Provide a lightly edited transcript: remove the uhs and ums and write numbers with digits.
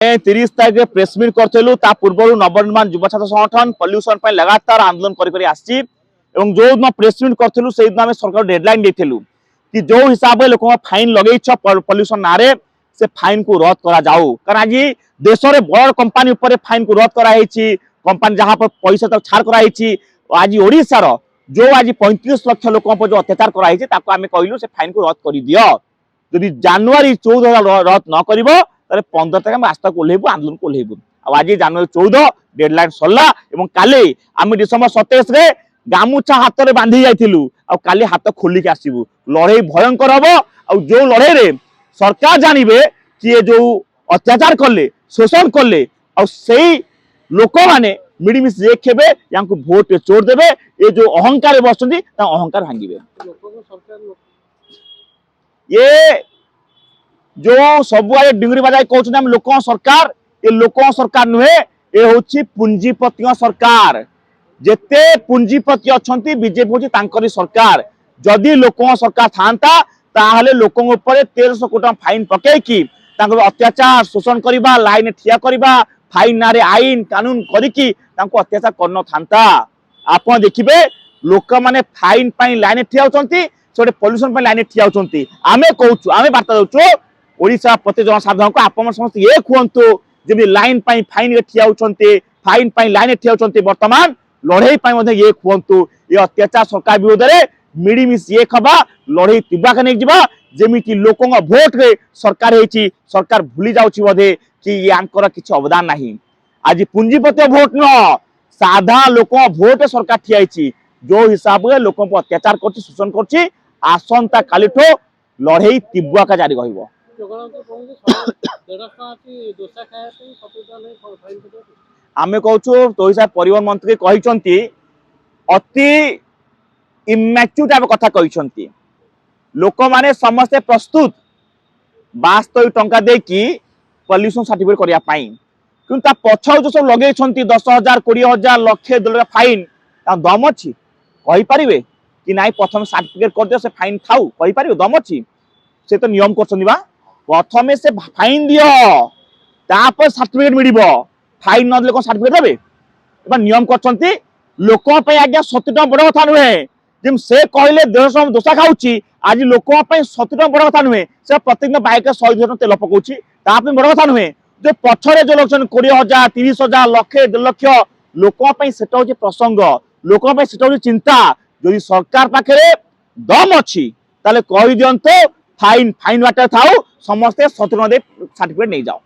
30 तारीख press meet करूँ पूर्व नवनिर्माण युवा छात्र संगठन पल्यूसन लगातार आंदोलन कर जो दिन प्रेस मीट करूँ से दिन आम सरकार डेडलाइन देलु कि जो हिसाब से लोक फाइन लगे पल्यूसन ना से फाइन को रद्द करा जाऊ कारण आज देश में बड़ कंपानी फाइन को रद्द कराई कंपानी जहाँ पर पैसा तक छाड़ कराई आज ओडिशार जो आज 35 लाख लोक जो अत्याचार कराई आम कहलु से फाइन को रद्द कर दियो जदि जनवरी 14 रद्द न कर 15 तारीख रास्ता को ओह्लैबू आंदोलन को ओह्लैबू आज जनवरी 14 डेडलाइन सरला काली आम डिसेम्बर 27 रे गामुछा हाथ में बांधी जाइलु काली हाथ खोलिक आसबू लड़े भयंकर हम और जो लड़े रे सरकार जानवे कि ये जो अत्याचार कले शोषण कले से लोक मैंने मिडमिश खेबे या भोट चोर देवे ये जो अहंकार बस अहंकार भांगे ये जो सब आए डिंगरी बजाय कहते लोक सरकार ये लोक सरकार नुहे ये हूँ पुंजीपति सरकार जेते पुंजीपति अच्छा बीजेपी हूँ सरकार जदि लोक सरकार था ताहले लोक 1300 कोटी फाइन पकईकि अत्याचार शोषण करवा लाइन ठिया करवा फाइन ना आईन कानून करिकी अत्याचार करन था आप देखिए लोक मैंने फाइन लाइन ठिया होती से पल्यूसन लाइन ठिया होती आम कहूँ आम बार्ता दौ ओडिशा प्रत्येक जनसाधारण को आप समस्त ये कहतु जमी लाइन फाइन ठिया होती फाइन लाइन ठिया होती बर्तमान लड़े ये कहतु ये अत्याचार सरकार विरोध में मिडमिश ये खबा लड़े तीव्र नहीं जावा जमी लोक भोट रे सरकार होती सरकार भूली जाऊँगी बोधे कि यांकर किसी अवदान नहीं आज पुंजीपति भोट न साधा लोक भोट सरकार ठिया जो हिसाब से लोक अत्याचार कर शोषण कर आसंता काली लड़े तीव्र का जारी रही आम कहूँ तो हिसाब परिवहन मंत्री कहते अति इमैच्योर टाइप कथा कहते लोक माने समस्ते प्रस्तुत 72 टंका देकी पल्यूसन सर्टिफिकेट करने कि पछ जो सब लगे 10,000 20,000 लक्षे फाइन दम अच्छी कहींपारे कि नाई प्रथम सर्टिफिकेट कर दियो से फाइन थाऊ कहींपारे दम अच्छी से तो नियम कर प्रथमे से फाइन दियो तापर सर्टिफिकेट मिल फाइन न कौन सर्टिफिकेट देवे नियम कर लोक आज्ञा 70 टका बड़ कथा नुहे जम से कहले 150 दोषा खाऊँ आज लोक 70 टका बड़ कथा नुहे से प्रत्येक बाइक 100 तेल पकाउची बड़ कथा नुहे जो पछरे जो लोग 20,000 30,000 लक्षे 1.5 लक्ष लोक से प्रसंग लोक से चिंता जदि सरकार पाखे दम अच्छी ताले कही दिंतु फाइन फाइन बाटे थाऊ समस्ते 70 टका सर्टिफिकेट नहीं जाओ।